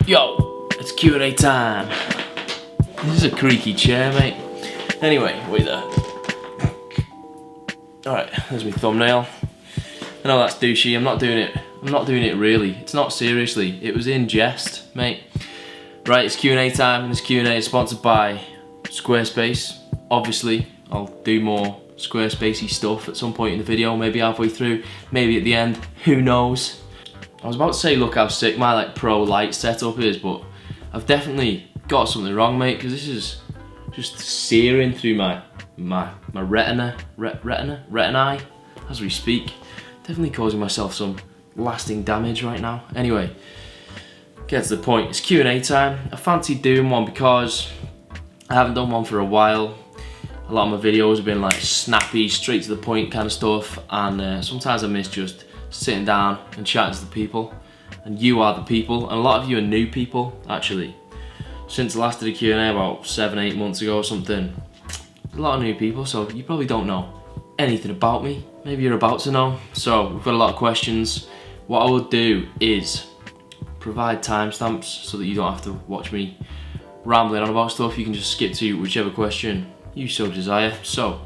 Yo, it's Q&A time. This is a creaky chair, mate. Anyway, wait there. Alright, there's my thumbnail. I know that's douchey, I'm not doing it really. It's not seriously, it was in jest, mate. Right, it's Q&A time, and this Q&A is sponsored by Squarespace. Obviously, I'll do more Squarespacey stuff at some point in the video, maybe halfway through, maybe at the end, who knows. I was about to say look how sick my pro light setup is, but I've definitely got something wrong, mate, because this is just searing through my retina as we speak. Definitely causing myself some lasting damage right now. Anyway, get to the point, it's Q&A time. I fancied doing one because I haven't done one for a while. A lot of my videos have been like snappy, straight to the point kind of stuff, and sometimes I miss just sitting down and chatting to the people. And you are the people, and a lot of you are new people actually. Since the last of the Q&A about 7-8 months ago or something, a lot of new people, so you probably don't know anything about me. Maybe you're about to know. So we've got a lot of questions. What I will do is provide timestamps so that you don't have to watch me rambling on about stuff. You can just skip to whichever question you so desire. So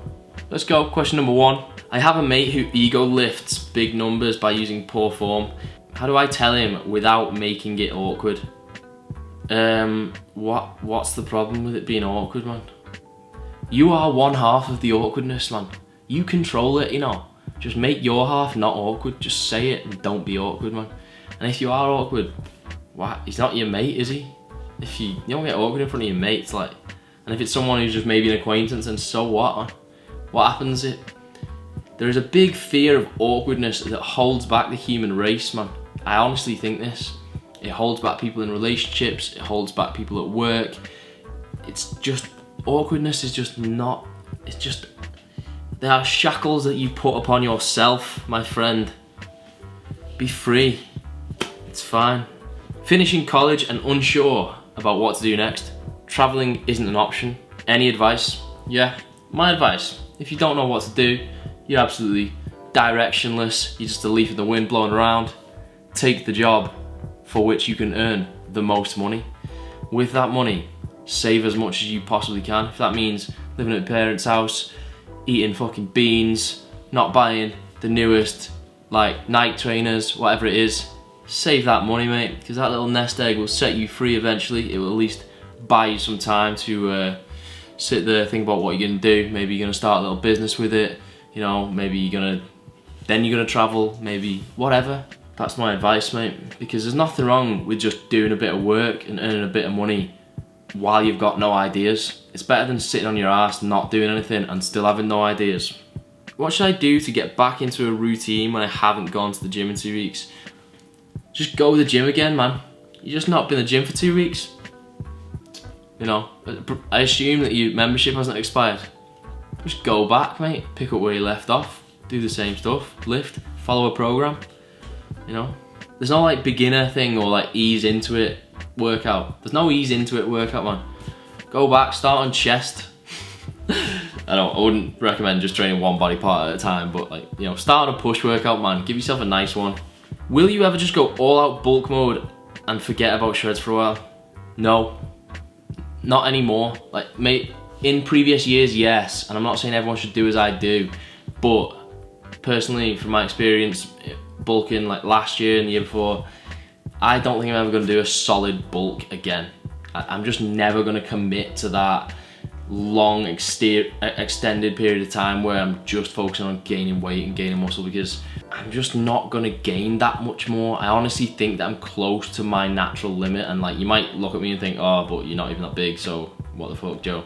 let's go. Question number 1. I have a mate who ego lifts big numbers by using poor form. How do I tell him without making it awkward? What's the problem with it being awkward, man? You are one half of the awkwardness, man. You control it, you know. Just make your half not awkward. Just say it and don't be awkward, man. And if you are awkward, what? He's not your mate, is he? If you don't get awkward in front of your mates, like, and if it's someone who's just maybe an acquaintance, then so what, man? What happens? There is a big fear of awkwardness that holds back the human race, man. I honestly think this. It holds back people in relationships, it holds back people at work. It's just, awkwardness is just not, it's just, there are shackles that you put upon yourself, my friend. Be free, it's fine. Finishing college and unsure about what to do next. Traveling isn't an option. Any advice? Yeah, my advice. If you don't know what to do, you're absolutely directionless, you're just a leaf in the wind blowing around. Take the job for which you can earn the most money. With that money, save as much as you possibly can. If that means living at a parent's house, eating fucking beans, not buying the newest like Nike trainers, whatever it is, save that money, mate, because that little nest egg will set you free eventually. It will at least buy you some time to sit there, think about what you're gonna do. Maybe you're gonna start a little business with it, you know, maybe you're gonna travel, maybe whatever. That's my advice, mate, because there's nothing wrong with just doing a bit of work and earning a bit of money while you've got no ideas. It's better than sitting on your ass not doing anything and still having no ideas. What should I do to get back into a routine when I haven't gone to the gym in 2 weeks? Just go to the gym again, man. You've just not been to the gym for 2 weeks. You know, I assume that your membership hasn't expired. Just go back, mate. Pick up where you left off. Do the same stuff. Lift. Follow a program. You know, there's no like beginner thing or like ease into it workout. There's no ease into it workout, man. Go back, start on chest. I wouldn't recommend just training one body part at a time, but like, you know, start on a push workout, man. Give yourself a nice one. Will you ever just go all out bulk mode and forget about shreds for a while? No, not anymore. Like, mate, in previous years, yes. And I'm not saying everyone should do as I do, but personally, from my experience, bulking like last year and the year before, I don't think I'm ever going to do a solid bulk again. I'm just never going to commit to that long extended period of time where I'm just focusing on gaining weight and gaining muscle, because I'm just not going to gain that much more. I honestly think that I'm close to my natural limit, and like, you might look at me and think, oh, but you're not even that big, so what the fuck, Joe?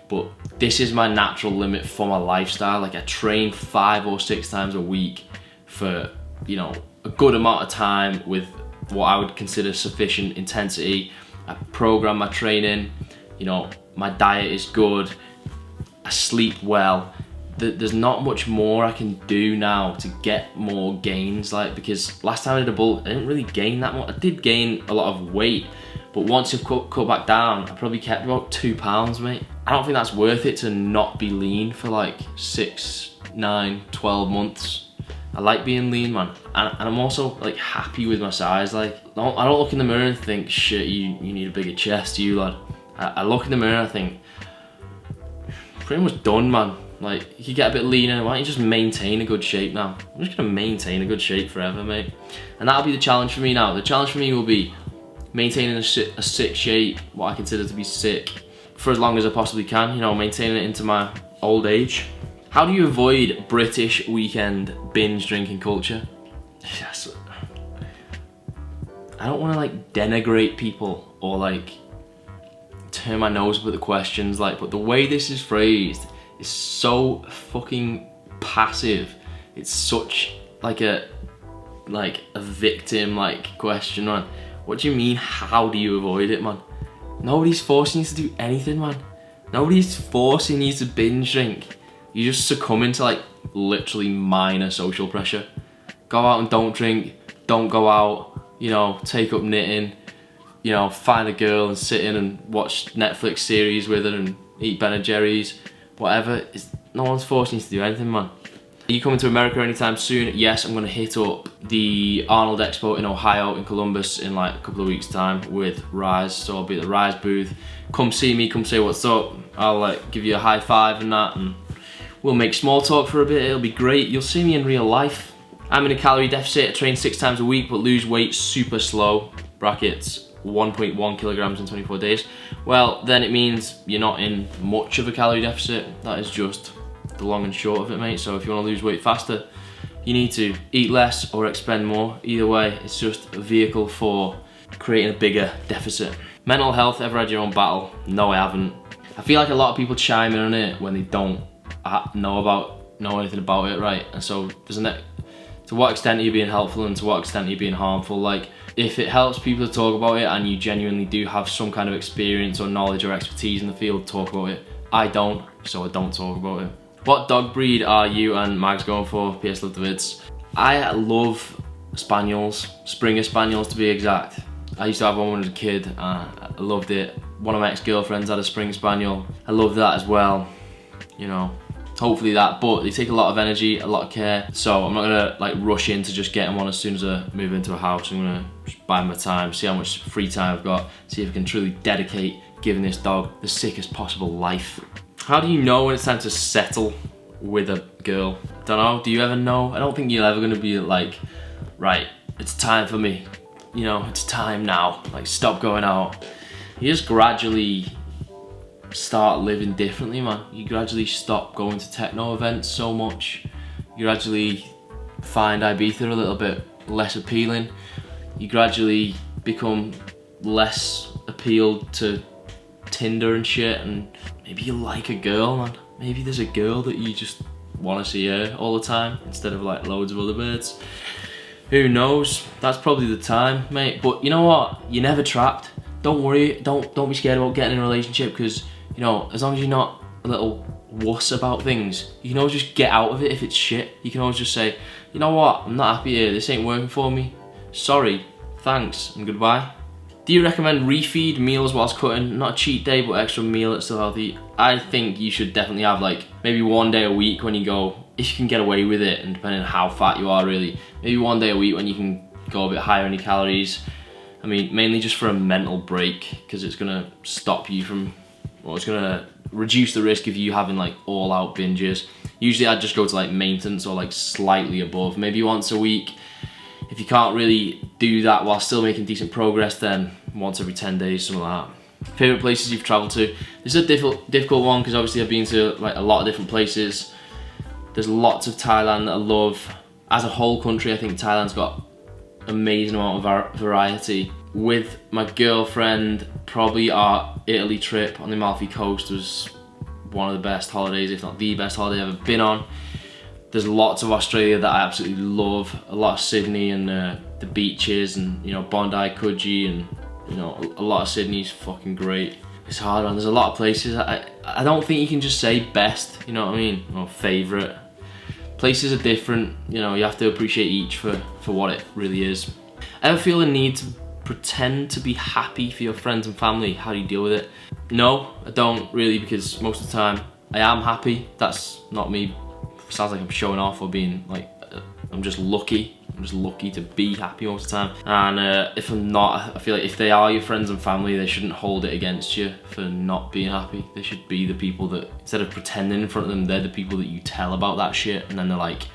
But this is my natural limit for my lifestyle. Like, I train 5 or 6 times a week for, you know, a good amount of time with what I would consider sufficient intensity. I program my training, you know, my diet is good, I sleep well. There's not much more I can do now to get more gains, like, because last time I did a bulk, I didn't really gain that much. I did gain a lot of weight, but once you've cut back down, I probably kept about 2 pounds, mate. I don't think that's worth it to not be lean for like 6, 9, 12 months. I like being lean, man, and I'm also like happy with my size. Like I don't look in the mirror and think, shit, you need a bigger chest, you lad. I look in the mirror and I think, pretty much done, man. Like, you could get a bit leaner, why don't you just maintain a good shape now? I'm just gonna maintain a good shape forever, mate. And that'll be the challenge for me now. The challenge for me will be maintaining a sick shape, what I consider to be sick, for as long as I possibly can, you know, maintaining it into my old age. How do you avoid British weekend binge drinking culture? Yes. I don't wanna like denigrate people or like turn my nose up at the questions, like, but the way this is phrased is so fucking passive. It's such like a victim like question, man. What do you mean, how do you avoid it, man? Nobody's forcing you to do anything, man. Nobody's forcing you to binge drink. You just succumb into like literally minor social pressure. Go out and don't drink, don't go out, you know, take up knitting, you know, find a girl and sit in and watch Netflix series with her and eat Ben and Jerry's. Whatever, no one's forcing you to do anything, man. Are you coming to America anytime soon? Yes, I'm gonna hit up the Arnold Expo in Ohio, in Columbus, in like a couple of weeks' time with Rise. So I'll be at the Rise booth. Come see me, come say what's up. I'll like give you a high five and that, and we'll make small talk for a bit. It'll be great. You'll see me in real life. I'm in a calorie deficit. I train 6 times a week, but lose weight super slow. Brackets. 1.1 kilograms in 24 days. Well, then it means you're not in much of a calorie deficit. That is just the long and short of it, mate. So if you want to lose weight faster, you need to eat less or expend more. Either way, it's just a vehicle for creating a bigger deficit. Mental health, ever had your own battle? No, I haven't. I feel like a lot of people chime in on it when they don't know anything about it, right? And so to what extent are you being helpful and to what extent are you being harmful? Like, if it helps people to talk about it and you genuinely do have some kind of experience or knowledge or expertise in the field, talk about it. I don't, so I don't talk about it. What dog breed are you and Mags going for? PS, love the vids. I love Spaniels, Springer Spaniels to be exact. I used to have one when I was a kid and I loved it. One of my ex-girlfriends had a Springer Spaniel. I loved that as well, you know. Hopefully that, but they take a lot of energy, a lot of care, so I'm not gonna like rush into just getting one as soon as I move into a house. I'm gonna just bide my time, see how much free time I've got, see if I can truly dedicate giving this dog the sickest possible life. How do you know when it's time to settle with a girl? Don't know, do you ever know? I don't think you're ever gonna be like, right, it's time for me, you know, it's time now, like stop going out. You just gradually start living differently, man. You gradually stop going to techno events so much. You gradually find Ibiza a little bit less appealing. You gradually become less appealed to Tinder and shit, and maybe you like a girl, man. Maybe there's a girl that you just want to see her all the time instead of like loads of other birds. Who knows? That's probably the time, mate. But you know what? You're never trapped. Don't worry. Don't be scared about getting in a relationship, because you know, as long as you're not a little wuss about things, you can always just get out of it if it's shit. You can always just say, you know what, I'm not happy here, this ain't working for me. Sorry, thanks, and goodbye. Do you recommend refeed meals whilst cutting? Not a cheat day, but extra meal that's still healthy. I think you should definitely have like maybe 1 day a week when you go, if you can get away with it, and depending on how fat you are really, maybe 1 day a week when you can go a bit higher in your calories. I mean, mainly just for a mental break, because it's gonna stop you from, well, it's gonna reduce the risk of you having like all out binges. Usually I'd just go to like maintenance or like slightly above, maybe once a week. If you can't really do that while still making decent progress, then once every 10 days, something like that. Favorite places you've traveled to? This is a difficult one, because obviously I've been to like a lot of different places. There's lots of Thailand that I love. As a whole country, I think Thailand's got amazing amount of variety. With my girlfriend, probably our Italy trip on the Amalfi Coast was one of the best holidays, if not the best holiday I've ever been on. There's lots of Australia that I absolutely love. A lot of Sydney and the beaches, and you know, Bondi, Coogee, and you know, a lot of Sydney's fucking great. It's hard, man. There's a lot of places. I don't think you can just say best, you know what I mean, or favourite. Places are different, you know, you have to appreciate each for what it really is. Ever feel a need to pretend to be happy for your friends and family? How do you deal with it? No, I don't really, because most of the time I am happy. That's not me. Sounds like I'm showing off or being like I'm just lucky. I'm just lucky to be happy most of the time. And if I'm not, I feel like if they are your friends and family, they shouldn't hold it against you for not being happy. They should be the people that, instead of pretending in front of them, they're the people that you tell about that shit, and then they're like,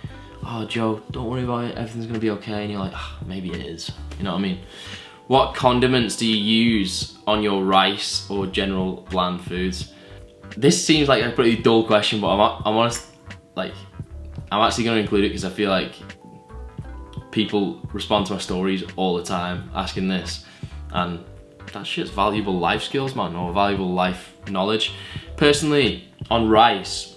oh Joe, don't worry about it, everything's gonna be okay, and you're like, oh, maybe it is, you know what I mean? What condiments do you use on your rice or general bland foods? This seems like a pretty dull question, but I'm honest, like, I'm actually gonna include it because I feel like people respond to my stories all the time asking this, and that shit's valuable life skills, man, or valuable life knowledge. Personally, on rice,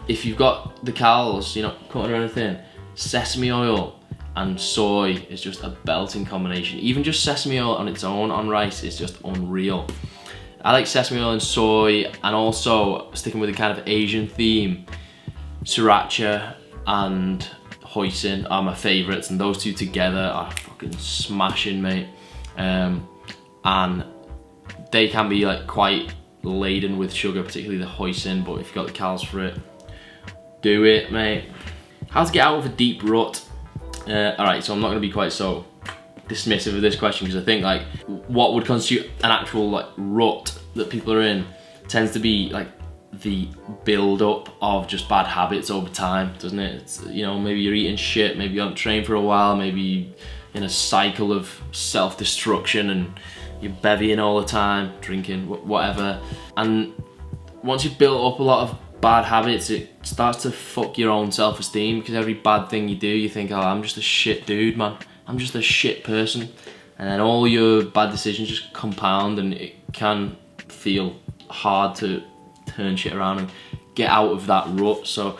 if you've got the cows, you're not cutting or anything, sesame oil and soy is just a belting combination. Even just sesame oil on its own on rice is just unreal. I like sesame oil and soy, and also sticking with a kind of Asian theme, sriracha and hoisin are my favourites, and those two together are fucking smashing, mate. And they can be like quite laden with sugar, particularly the hoisin, but if you've got the calories for it, do it, mate. How to get out of a deep rut? Alright, so I'm not going to be quite so dismissive of this question, because I think like what would constitute an actual like rut that people are in tends to be like the build up of just bad habits over time, doesn't it? It's, you know, maybe you're eating shit, maybe you haven't trained for a while, maybe you're in a cycle of self-destruction and you're bevying all the time, drinking, whatever. And once you've built up a lot of bad habits, it starts to fuck your own self-esteem, because every bad thing you do, you think, oh, I'm just a shit dude, man. I'm just a shit person. And then all your bad decisions just compound, and it can feel hard to turn shit around and get out of that rut. So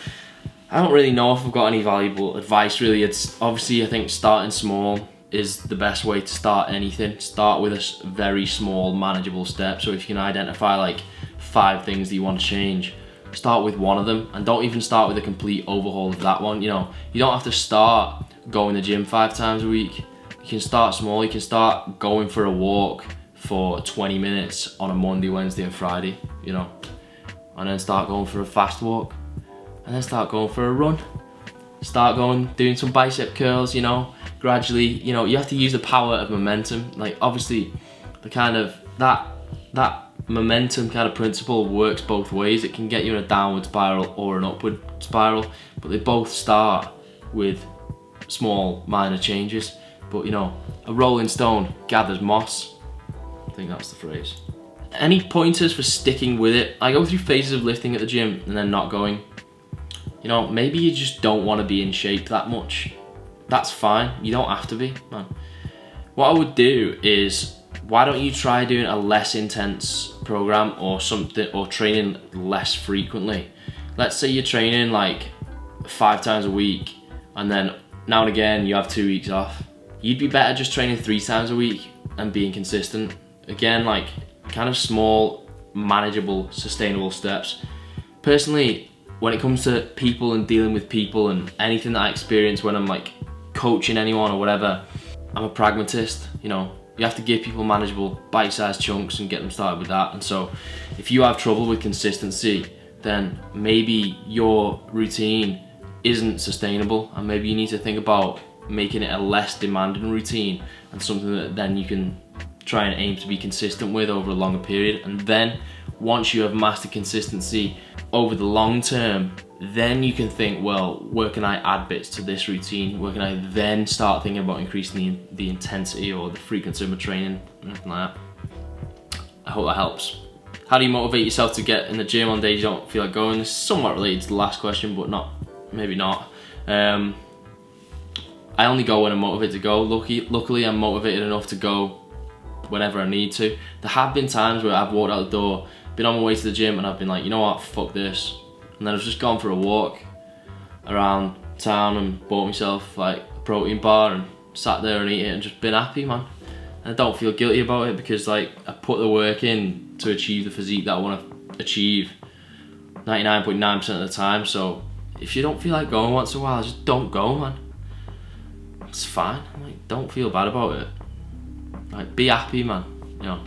I don't really know if I've got any valuable advice, really. It's obviously, I think starting small is the best way to start anything. Start with a very small, manageable step. So if you can identify like 5 things that you want to change, start with one of them, and don't even start with a complete overhaul of that one. You know, you don't have to start going to the gym 5 times a week. You can start small. You can start going for a walk for 20 minutes on a Monday, Wednesday and Friday, you know, and then start going for a fast walk, and then start going for a run. Start going, doing some bicep curls, you know, gradually. You know, you have to use the power of momentum. Like, obviously, the kind of, that momentum kind of principle works both ways. It can get you in a downward spiral or an upward spiral, but they both start with small, minor changes. But, you know, a rolling stone gathers moss. I think that's the phrase. Any pointers for sticking with it? I go through phases of lifting at the gym and then not going. You know, maybe you just don't want to be in shape that much. That's fine. You don't have to be, man. What I would do is, why don't you try doing a less intense program or something, or training less frequently? Let's say you're training like 5 times a week, and then now and again you have 2 weeks off. You'd be better just training 3 times a week and being consistent. Again, like kind of small, manageable, sustainable steps. Personally, when it comes to people and dealing with people and anything that I experience when I'm like coaching anyone or whatever, I'm a pragmatist. You know, you have to give people manageable bite-sized chunks and get them started with that. And so if you have trouble with consistency, then maybe your routine isn't sustainable, and maybe you need to think about making it a less demanding routine and something that then you can try and aim to be consistent with over a longer period. And then once you have mastered consistency over the long term, then you can think, well, where can I add bits to this routine? Where can I then start thinking about increasing the intensity or the frequency of my training, anything like that. I hope that helps. How do you motivate yourself to get in the gym on days you don't feel like going? This is somewhat related to the last question, but maybe not. I only go when I'm motivated to go. Luckily, I'm motivated enough to go whenever I need to. There have been times where I've walked out the door, been on my way to the gym, and I've been like, you know what, fuck this. And then I've just gone for a walk around town and bought myself like a protein bar and sat there and eat it and just been happy, man. And I don't feel guilty about it, because like I put the work in to achieve the physique that I want to achieve 99.9% of the time. So if you don't feel like going once in a while, just don't go, man. It's fine. Like, don't feel bad about it. Like, be happy, man. You know.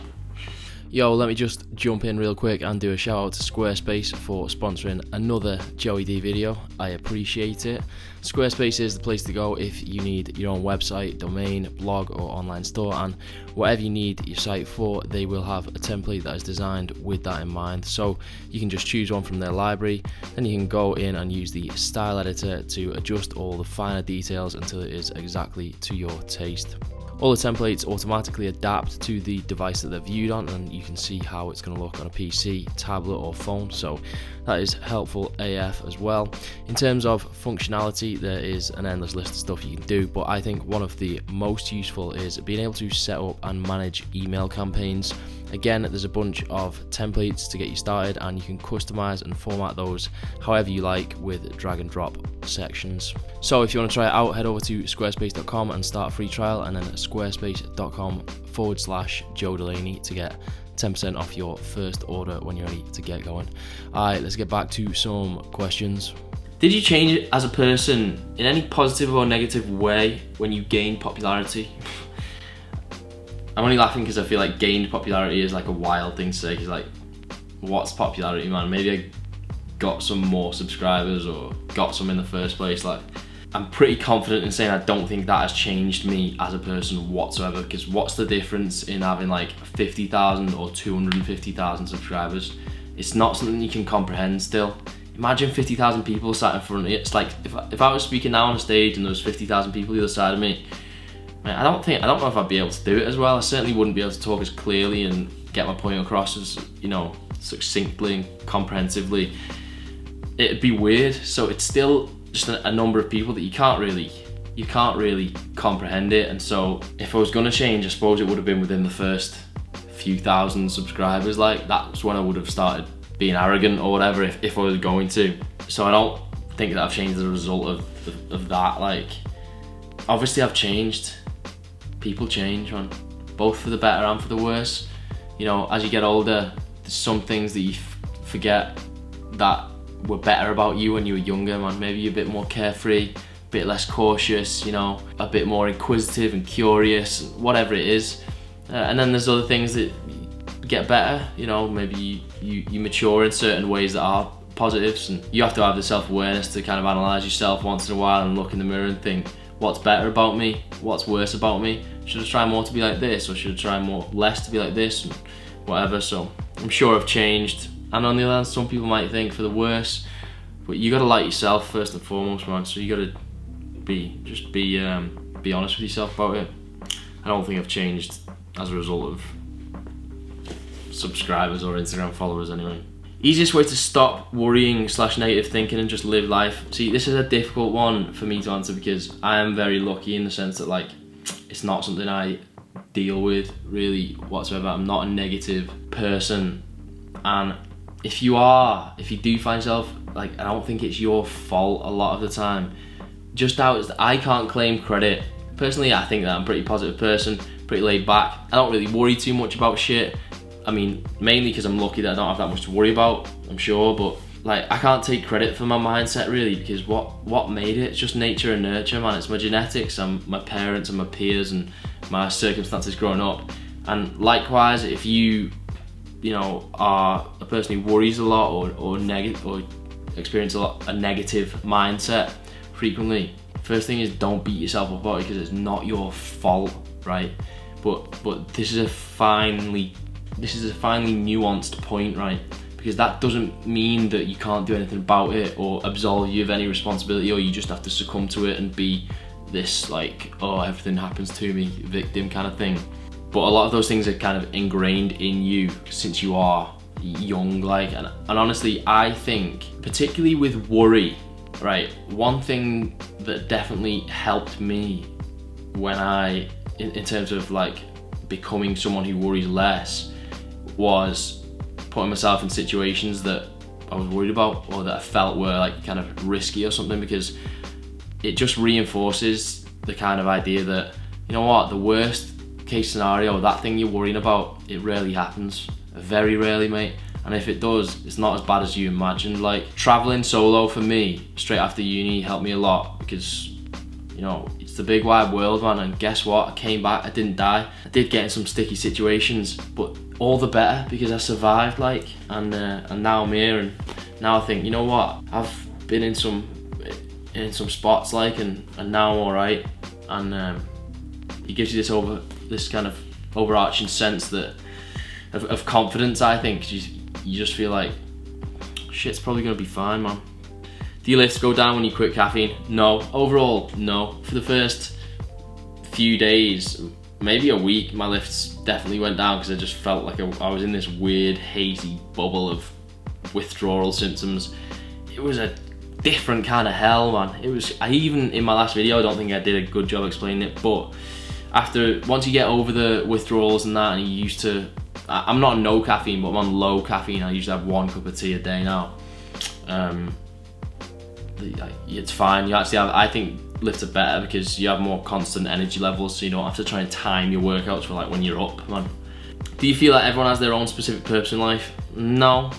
Yo, let me just jump in real quick and do a shout out to Squarespace for sponsoring another Joey D video. I appreciate it. Squarespace is the place to go if you need your own website, domain, blog or online store, and whatever you need your site for, they will have a template that is designed with that in mind. So you can just choose one from their library, then you can go in and use the style editor to adjust all the finer details until it is exactly to your taste. All the templates automatically adapt to the device that they're viewed on, and you can see how it's going to look on a PC, tablet or phone, so that is helpful AF as well. In terms of functionality, there is an endless list of stuff you can do, but I think one of the most useful is being able to set up and manage email campaigns. Again, there's a bunch of templates to get you started, and you can customize and format those however you like with drag and drop sections. So if you want to try it out, head over to squarespace.com and start a free trial, and then squarespace.com/Joe Delaney to get 10% off your first order when you're ready to get going. Alright, let's get back to some questions. Did you change it as a person in any positive or negative way when you gained popularity? I'm only laughing because I feel like gained popularity is like a wild thing to say, because like, what's popularity, man? Maybe I got some more subscribers or got some in the first place. Like, I'm pretty confident in saying I don't think that has changed me as a person whatsoever, because what's the difference in having like 50,000 or 250,000 subscribers? It's not something you can comprehend still. Imagine 50,000 people sat in front of you. It's like if I was speaking now on a stage and there was 50,000 people the other side of me, man, I don't know if I'd be able to do it as well. I certainly wouldn't be able to talk as clearly and get my point across as, you know, succinctly and comprehensively. It'd be weird. So it's still just a number of people that you can't really comprehend it. And so if I was gonna change, I suppose it would have been within the first few thousand subscribers. Like, that's when I would have started being arrogant or whatever, if I was going to. So I don't think that I've changed as a result of that. Like, obviously I've changed. People change, man, both for the better and for the worse. You know, as you get older, there's some things that you forget that were better about you when you were younger, man. Maybe you're a bit more carefree, a bit less cautious, you know, a bit more inquisitive and curious, whatever it is. And then there's other things that get better, you know, maybe you mature in certain ways that are positives, and you have to have the self-awareness to kind of analyze yourself once in a while and look in the mirror and think, what's better about me? What's worse about me? Should I try more to be like this, or should I try less to be like this, and whatever. So I'm sure I've changed, and on the other hand, some people might think for the worse, but you gotta like yourself first and foremost, man. So you gotta be honest with yourself about it. I don't think I've changed as a result of subscribers or Instagram followers anyway. Easiest way to stop worrying / negative thinking and just live life. See, this is a difficult one for me to answer, because I am very lucky in the sense that, like, it's not something I deal with really whatsoever. I'm not a negative person, and if you do find yourself, like, I don't think it's your fault a lot of the time. Just I can't claim credit. Personally, I think that I'm a pretty positive person, pretty laid back. I don't really worry too much about shit. I mean, mainly because I'm lucky that I don't have that much to worry about, I'm sure, but like, I can't take credit for my mindset really, because what made it? It's just nature and nurture, man. It's my genetics and my parents and my peers and my circumstances growing up. And likewise, if you know, are a person who worries a lot or experience a negative mindset frequently, first thing is, don't beat yourself up about it, because it's not your fault, right? But this is a finely nuanced point, right? Because that doesn't mean that you can't do anything about it or absolve you of any responsibility, or you just have to succumb to it and be this, like, oh, everything happens to me, victim kind of thing. But a lot of those things are kind of ingrained in you since you are young, like, and honestly, I think, particularly with worry, right, one thing that definitely helped me when in terms of like becoming someone who worries less, was putting myself in situations that I was worried about or that I felt were like kind of risky or something, because it just reinforces the kind of idea that, you know what, the worst case scenario, that thing you're worrying about, it rarely happens. Very rarely, mate. And if it does, it's not as bad as you imagined. Like, traveling solo for me straight after uni helped me a lot, because, you you know, it's the big wide world, man, and guess what? I came back, I didn't die. I did get in some sticky situations, but all the better because I survived, like, and now I'm here, and now I think, you know what? I've been in some spots, like, and now I'm all right, and it gives you this kind of overarching sense that of confidence, I think. You just feel like shit's probably gonna be fine, man. Do your lifts go down when you quit caffeine? No. Overall, no. For the first few days, maybe a week, my lifts definitely went down because I just felt like I was in this weird, hazy bubble of withdrawal symptoms. It was a different kind of hell, man. Even in my last video, I don't think I did a good job explaining it, but once you get over the withdrawals and that, and you're used to, I'm not no caffeine, but I'm on low caffeine. I usually have 1 cup of tea a day now. It's fine. You actually have, I think lifts are better because you have more constant energy levels, so you don't have to try and time your workouts for like when you're up, man. Do you feel like everyone has their own specific purpose in life? No,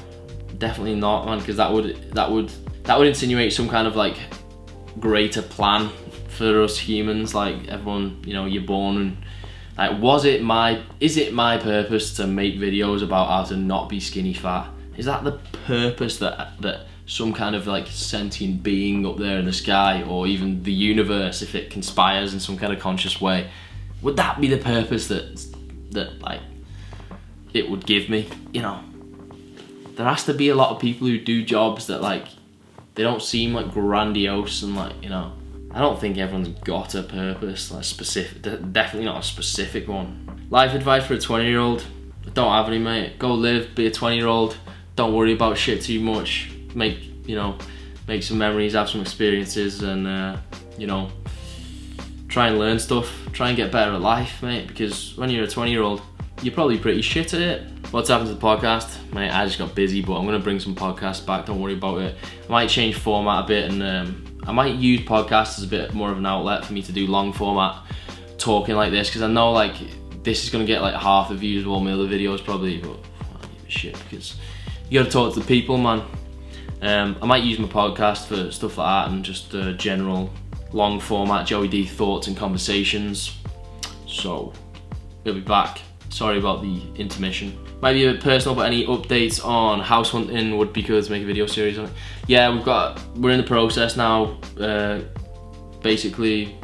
definitely not, man, because that would insinuate some kind of like greater plan for us humans. Like, everyone, you know, you're born and like, is it my purpose to make videos about how to not be skinny fat? Is that the purpose that some kind of like sentient being up there in the sky, or even the universe, if it conspires in some kind of conscious way, would that be the purpose that like it would give me? You know, there has to be a lot of people who do jobs that like they don't seem like grandiose, and like, you know, I don't think everyone's got a purpose, like specific, definitely not a specific one. Life advice for a 20-year-old? I don't have any, mate. Go live, be a 20-year-old. Don't worry about shit too much. Make some memories, have some experiences, and you know, try and learn stuff. Try and get better at life, mate, because when you're a 20-year-old, you're probably pretty shit at it. What's happened to the podcast? Mate, I just got busy, but I'm gonna bring some podcasts back, don't worry about it. I might change format a bit, and I might use podcasts as a bit more of an outlet for me to do long format talking like this, because I know like this is gonna get like half the views of all my other videos probably, but I don't give a shit because you gotta talk to the people, man. I might use my podcast for stuff like that, and just general long format Joey D thoughts and conversations. So we'll be back. Sorry about the intermission. Might be a bit personal, but any updates on house hunting would be good to make a video series on it. Yeah, we're in the process now. Basically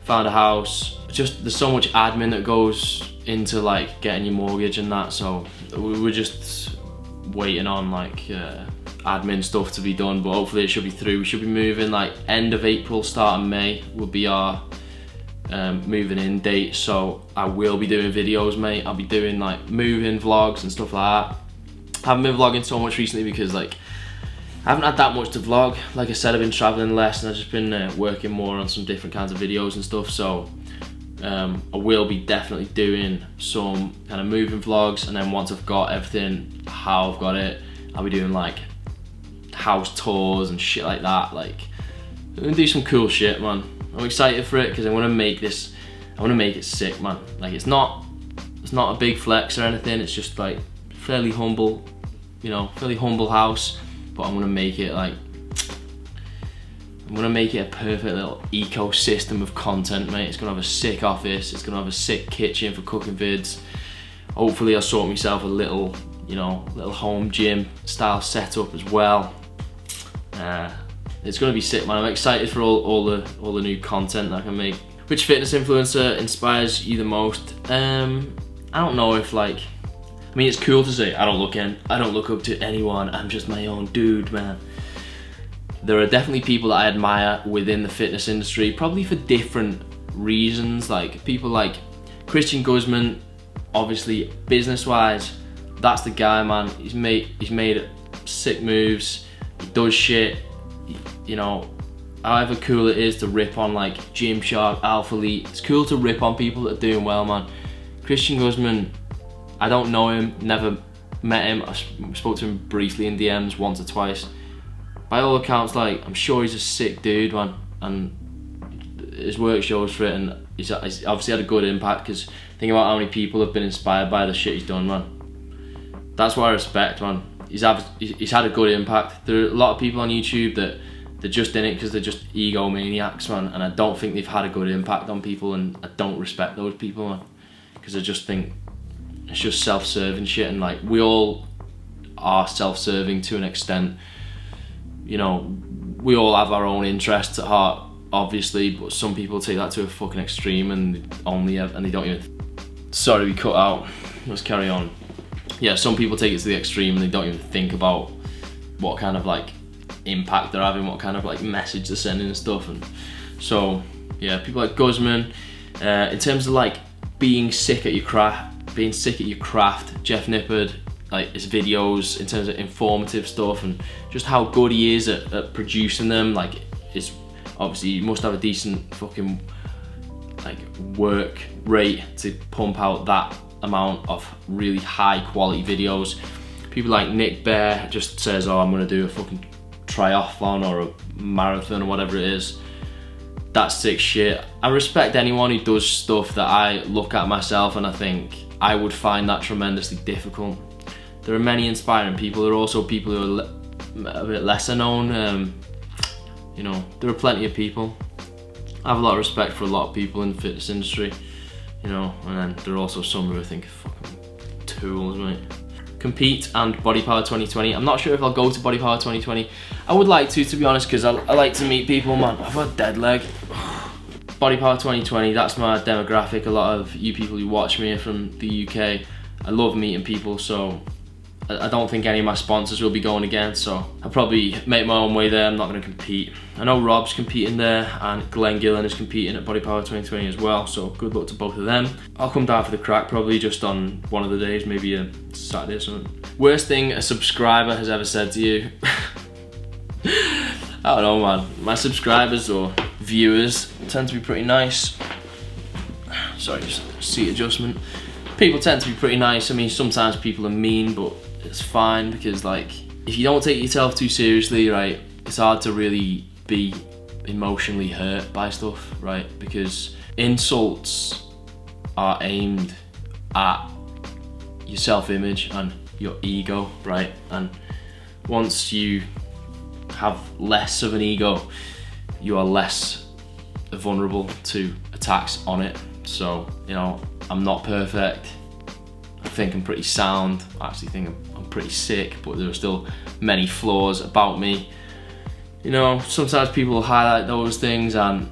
found a house. Just there's so much admin that goes into like getting your mortgage and that, so we're just waiting on like admin stuff to be done, but hopefully it should be through. We should be moving like end of April, start of May will be our moving in date, so I will be doing videos, mate. I'll be doing like moving vlogs and stuff like that. I haven't been vlogging so much recently because like I haven't had that much to vlog. Like I said, I've been traveling less, and I've just been working more on some different kinds of videos and stuff, so I will be definitely doing some kind of moving vlogs, and then once I've got everything how I've got it, I'll be doing like house tours and shit like that. Like, I'm gonna do some cool shit, man. I'm excited for it because I want to make this, I want to make it sick, man. Like, it's not a big flex or anything, it's just like fairly humble, you know, fairly humble house, but I'm gonna make it like, I'm gonna make it a perfect little ecosystem of content, mate. It's gonna have a sick office, it's gonna have a sick kitchen for cooking vids. Hopefully I'll sort myself a little, you know, little home gym style setup as well. It's gonna be sick, man. I'm excited for all the new content that I can make. Which fitness influencer inspires you the most? I don't know if like, I mean, it's cool to say I don't look up to anyone, I'm just my own dude, man. There are definitely people that I admire within the fitness industry, probably for different reasons. Like people like Christian Guzman, obviously business-wise, that's the guy, man. He's made sick moves. He does shit. You know, however cool it is to rip on like Gymshark, Alpha Elite, it's cool to rip on people that are doing well, man. Christian Guzman, I don't know him, never met him. I spoke to him briefly in DMs once or twice. By all accounts, like, I'm sure he's a sick dude, man, and his work shows for it, and he's obviously had a good impact, because think about how many people have been inspired by the shit he's done, man. That's what I respect, man. He's had a good impact. There are a lot of people on YouTube that they're just in it because they're just egomaniacs, man, and I don't think they've had a good impact on people, and I don't respect those people, man, because I just think it's just self-serving shit, and like, we all are self-serving to an extent, you know. We all have our own interests at heart, obviously, but some people take that to a fucking extreme and they don't even, sorry, we cut out, let's carry on. Yeah, some people take it to the extreme and they don't even think about what kind of like impact they're having, what kind of like message they're sending and stuff. And so yeah, people like Guzman, in terms of like being sick at your craft, Jeff Nippard, like his videos in terms of informative stuff and just how good he is at producing them, like, is obviously you must have a decent fucking like work rate to pump out that amount of really high quality videos. People like Nick Bear just says, oh, I'm gonna do a fucking triathlon or a marathon or whatever it is. That's sick shit. I respect anyone who does stuff that I look at myself and I think I would find that tremendously difficult. There are many inspiring people. There are also people who are a bit lesser known. You know, there are plenty of people. I have a lot of respect for a lot of people in the fitness industry, you know, and then there are also some who I think are fucking tools, mate. Compete and BodyPower 2020. I'm not sure if I'll go to BodyPower 2020. I would like to be honest, because I like to meet people, man. I've got a dead leg. BodyPower 2020, that's my demographic. A lot of you people who watch me are from the UK. I love meeting people, so I don't think any of my sponsors will be going again, so I'll probably make my own way there. I'm not going to compete. I know Rob's competing there, and Glenn Gillen is competing at BodyPower 2020 as well, so good luck to both of them. I'll come down for the crack probably just on one of the days, maybe a Saturday or something. Worst thing a subscriber has ever said to you? I don't know, man. My subscribers or viewers tend to be pretty nice. Sorry, just seat adjustment. People tend to be pretty nice. I mean, sometimes people are mean, but it's fine, because like, if you don't take yourself too seriously, right, it's hard to really be emotionally hurt by stuff, right? Because insults are aimed at your self-image and your ego, right? And once you have less of an ego, you are less vulnerable to attacks on it. So, you know, I'm not perfect. I think I'm pretty sound. I actually think I'm pretty sick, but there are still many flaws about me. You know, sometimes people highlight those things, and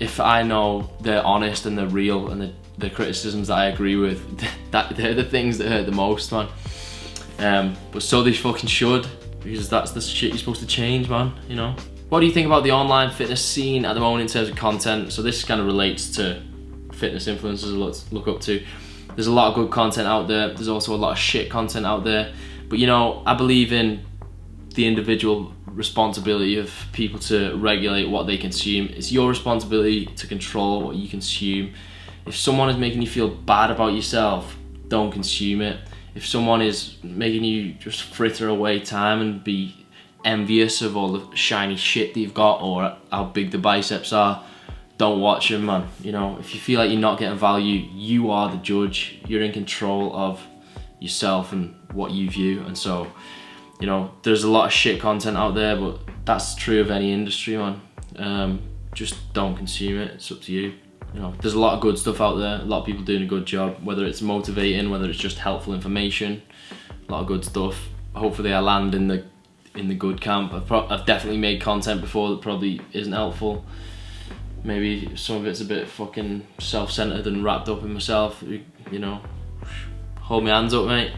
if I know they're honest and they're real and the criticisms that I agree with, that they're the things that hurt the most, man. But so they fucking should, because that's the shit you're supposed to change, man, you know? What do you think about the online fitness scene at the moment in terms of content? So this kind of relates to fitness influencers I look up to. There's a lot of good content out there. There's also a lot of shit content out there. But you know, I believe in the individual responsibility of people to regulate what they consume. It's your responsibility to control what you consume. If someone is making you feel bad about yourself, don't consume it. If someone is making you just fritter away time and be envious of all the shiny shit that you've got or how big the biceps are, don't watch them, man. You know, if you feel like you're not getting value, you are the judge. You're in control of yourself and what you view. And so, you know, there's a lot of shit content out there, but that's true of any industry, man. Just don't consume it. It's up to you. You know, there's a lot of good stuff out there. A lot of people doing a good job, whether it's motivating, whether it's just helpful information. A lot of good stuff. Hopefully I land in the good camp. I've definitely made content before that probably isn't helpful. Maybe some of it's a bit fucking self-centered and wrapped up in myself, you know. Hold my hands up, mate.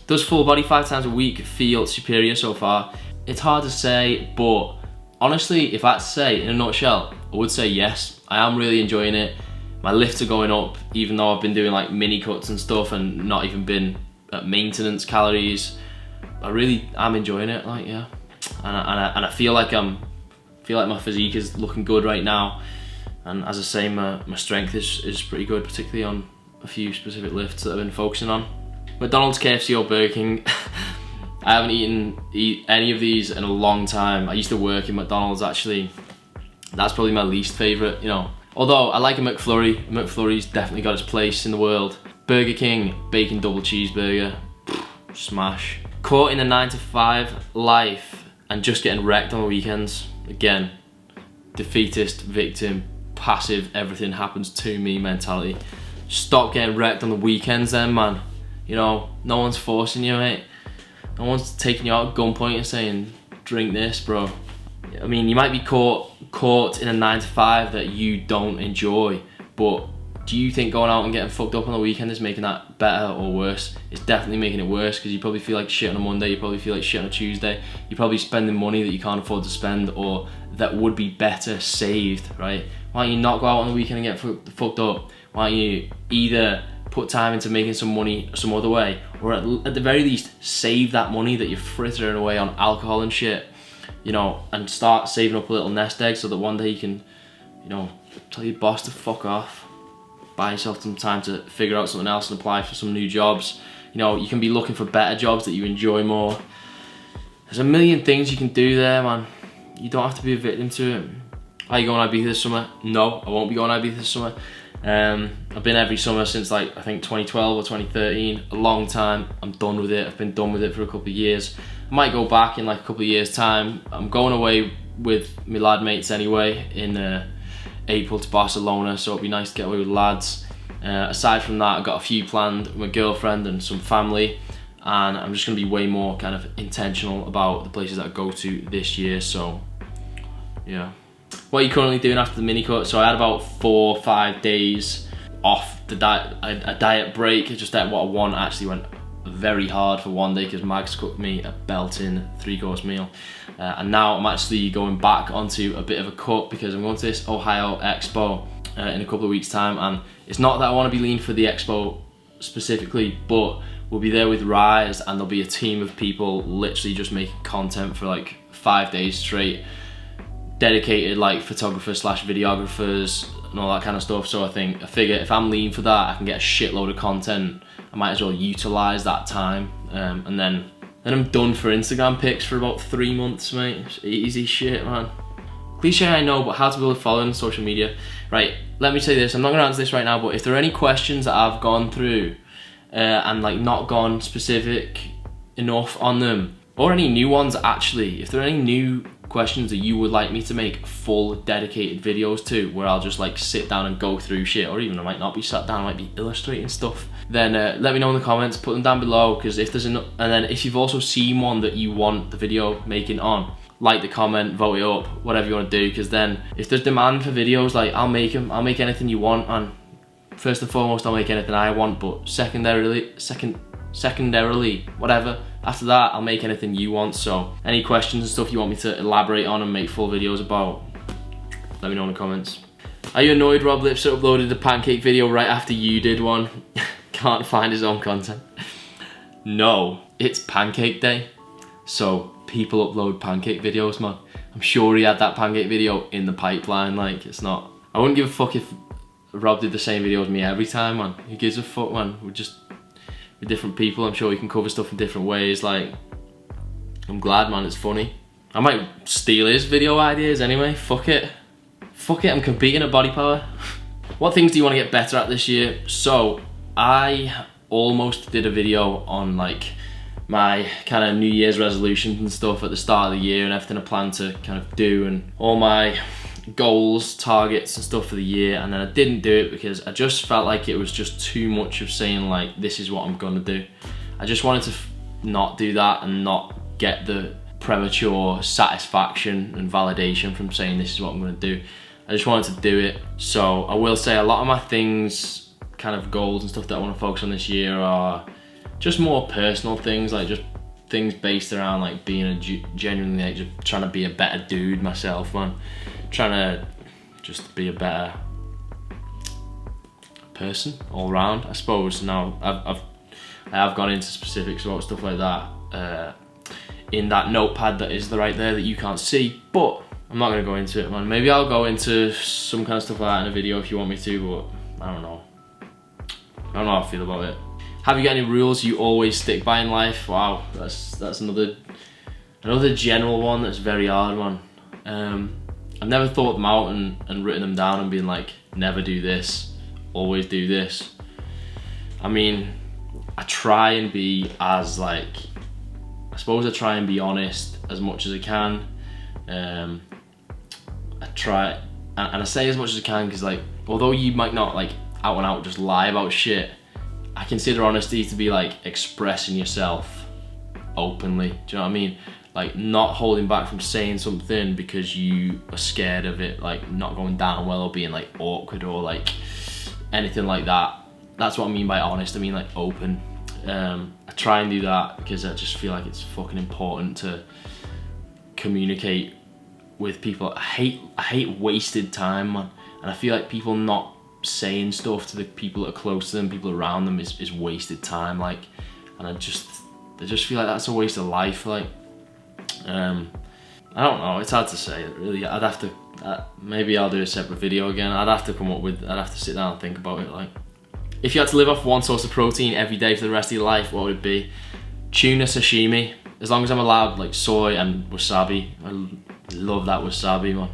Does full body 5 times a week feel superior so far? It's hard to say, but honestly, if I had to say in a nutshell, I would say yes. I am really enjoying it. My lifts are going up, even though I've been doing like mini cuts and stuff and not even been at maintenance calories. I really am enjoying it, like, yeah. And I feel like my physique is looking good right now, and as I say, my strength is pretty good, particularly on a few specific lifts that I've been focusing on. McDonald's, KFC or Burger King. I haven't eaten any of these in a long time. I used to work in McDonald's actually. That's probably my least favourite, you know. Although I like a McFlurry. McFlurry's definitely got its place in the world. Burger King, bacon double cheeseburger, smash. Caught in a 9 to 5 life and just getting wrecked on the weekends. Again, defeatist, victim, passive, everything happens to me mentality. Stop getting wrecked on the weekends then, man. You know, no one's forcing you, mate. No one's taking you out at gunpoint and saying, drink this, bro. I mean, you might be caught in a 9 to 5 that you don't enjoy, but do you think going out and getting fucked up on the weekend is making that better or worse? It's definitely making it worse, because you probably feel like shit on a Monday, you probably feel like shit on a Tuesday, you're probably spending money that you can't afford to spend, or that would be better saved, right? Why don't you not go out on the weekend and get fucked up? Why don't you either put time into making some money some other way, or at the very least save that money that you're frittering away on alcohol and shit, you know, and start saving up a little nest egg so that one day you can, you know, tell your boss to fuck off, buy yourself some time to figure out something else and apply for some new jobs. You know, you can be looking for better jobs that you enjoy more. There's a million things you can do there, man. You don't have to be a victim to it. Are you going to Ibiza this summer? No, I won't be going to Ibiza this summer. I've been every summer since like, I think 2012 or 2013, a long time. I'm done with it. I've been done with it for a couple of years. I might go back in like a couple of years time. I'm going away with my lad mates anyway in April to Barcelona, so it'll be nice to get away with lads. Aside from that, I've got a few planned with my girlfriend and some family, and I'm just going to be way more kind of intentional about the places that I go to this year. So yeah. What are you currently doing after the mini cut? So I had about 4 or 5 days off the diet, a diet break. Just that what I want. Actually went very hard for one day because Mags cooked me a belting 3-course meal, and now I'm actually going back onto a bit of a cut because I'm going to this Ohio Expo in a couple of weeks time, and it's not that I want to be lean for the Expo specifically, but we'll be there with Rise, and there'll be a team of people literally just making content for like 5 days straight, dedicated like photographers slash videographers and all that kind of stuff. So I figure if I'm lean for that, I can get a shitload of content. I might as well utilize that time, and then I'm done for Instagram pics for about 3 months, mate. It's easy shit, man. Cliche, I know, but how to build a following on social media. Right, let me say this. I'm not gonna answer this right now, but if there are any questions that I've gone through and like not gone specific enough on them, or any new ones actually, if there are any new questions that you would like me to make full dedicated videos to, where I'll just like sit down and go through shit, or even I might not be sat down, I might be illustrating stuff, then let me know in the comments, put them down below, because if there's enough, and then if you've also seen one that you want the video making on, like the comment, vote it up, whatever you want to do, because then if there's demand for videos, like I'll make them, I'll make anything you want, and first and foremost I'll make anything I want, but secondarily, whatever, after that I'll make anything you want. So any questions and stuff you want me to elaborate on and make full videos about, let me know in the comments. Are you annoyed Rob Lipset uploaded a pancake video right after you did one? Can't find his own content. No, it's pancake day, so people upload pancake videos, man. I'm sure he had that pancake video in the pipeline. Like, it's not, I wouldn't give a fuck if Rob did the same video as me every time, man. Who gives a fuck, man? We're different people. I'm sure we can cover stuff in different ways. Like, I'm glad, man, it's funny. I might steal his video ideas anyway. Fuck it, I'm competing at BodyPower. What things do you want to get better at this year? So I almost did a video on like my kind of New Year's resolutions and stuff at the start of the year, and everything I plan to kind of do, and all my goals, targets and stuff for the year, and then I didn't do it because I just felt like it was just too much of saying like, this is what I'm gonna do. I just wanted to not do that and not get the premature satisfaction and validation from saying this is what I'm gonna do. I just wanted to do it. So I will say a lot of my things, kind of goals and stuff that I want to focus on this year are just more personal things, like just things based around like being a genuinely like just trying to be a better dude myself, man. Trying to just be a better person all around, I suppose. Now I have gone into specifics about stuff like that in that notepad that is right there that you can't see, but I'm not gonna go into it, man. Maybe I'll go into some kind of stuff like that in a video if you want me to, but I don't know. I don't know how I feel about it. Have you got any rules you always stick by in life? Wow, that's another general one that's very hard one. I've never thought them out and written them down and been like, never do this, always do this. I mean, I try and be as like I suppose I try and be honest as much as I can. I try, and I say as much as I can because, like, although you might not like out and out just lie about shit, I consider honesty to be like expressing yourself openly. Do you know what I mean? Like, not holding back from saying something because you are scared of it like not going down well or being like awkward or like anything like that. That's what I mean by honest. I mean like open. I try and do that because I just feel like it's fucking important to communicate with people. I hate wasted time, man. And I feel like people not saying stuff to the people that are close to them, people around them, is wasted time. Like, and I just feel like that's a waste of life. Like, I don't know. It's hard to say. Really, I'd have to. Maybe I'll do a separate video again. I'd have to sit down and think about it. Like, if you had to live off one source of protein every day for the rest of your life, what would it be? Tuna sashimi. As long as I'm allowed like soy and wasabi. I love that wasabi, man.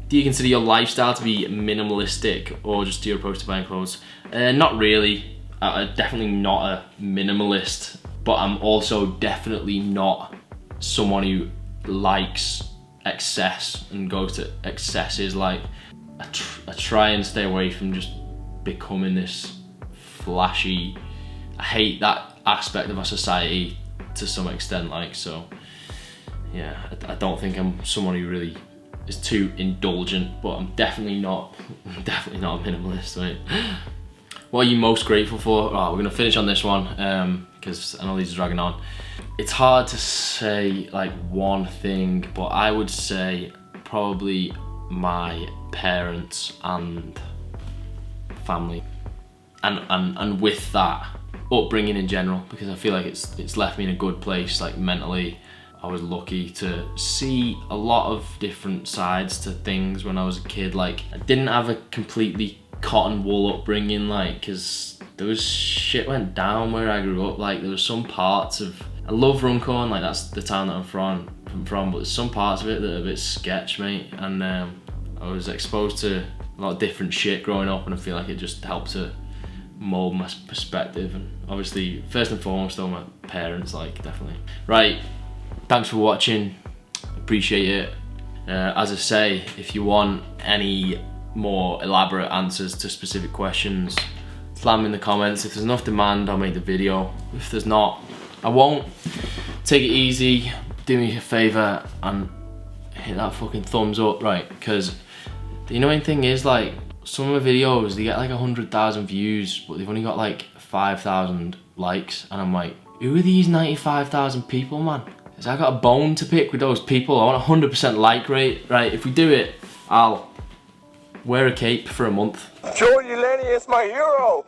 Do you consider your lifestyle to be minimalistic, or just do your approach to buying clothes? Not really. I'm definitely not a minimalist, but I'm also definitely not someone who likes excess and goes to excesses. Like, I try and stay away from just becoming this flashy. I hate that aspect of our society to some extent, like, so yeah, I don't think I'm someone who really is too indulgent, but I'm definitely not a minimalist, right? What are you most grateful for? Oh, we're gonna finish on this one because I know these are dragging on. It's hard to say like one thing, but I would say probably my parents and family, and with that, upbringing in general, because I feel like it's left me in a good place, like mentally. I was lucky to see a lot of different sides to things when I was a kid. Like, I didn't have a completely cotton wool upbringing, like, because there was shit went down where I grew up. Like, there was some parts of, I love Runcorn, like that's the town that I'm from, but there's some parts of it that are a bit sketch, mate. And I was exposed to a lot of different shit growing up, and I feel like it just helped to mold my perspective. And obviously, first and foremost, though, my parents, like, definitely. Right. Thanks for watching, appreciate it. As I say, if you want any more elaborate answers to specific questions, slam in the comments. If there's enough demand, I'll make the video. If there's not, I won't. Take it easy, do me a favour and hit that fucking thumbs up, right? Because the annoying thing is, like, some of my videos, they get like 100,000 views, but they've only got like 5,000 likes, and I'm like, who are these 95,000 people, man? I got a bone to pick with those people. I want 100% like rate. Right, if we do it, I'll wear a cape for a month. Delaney is my hero.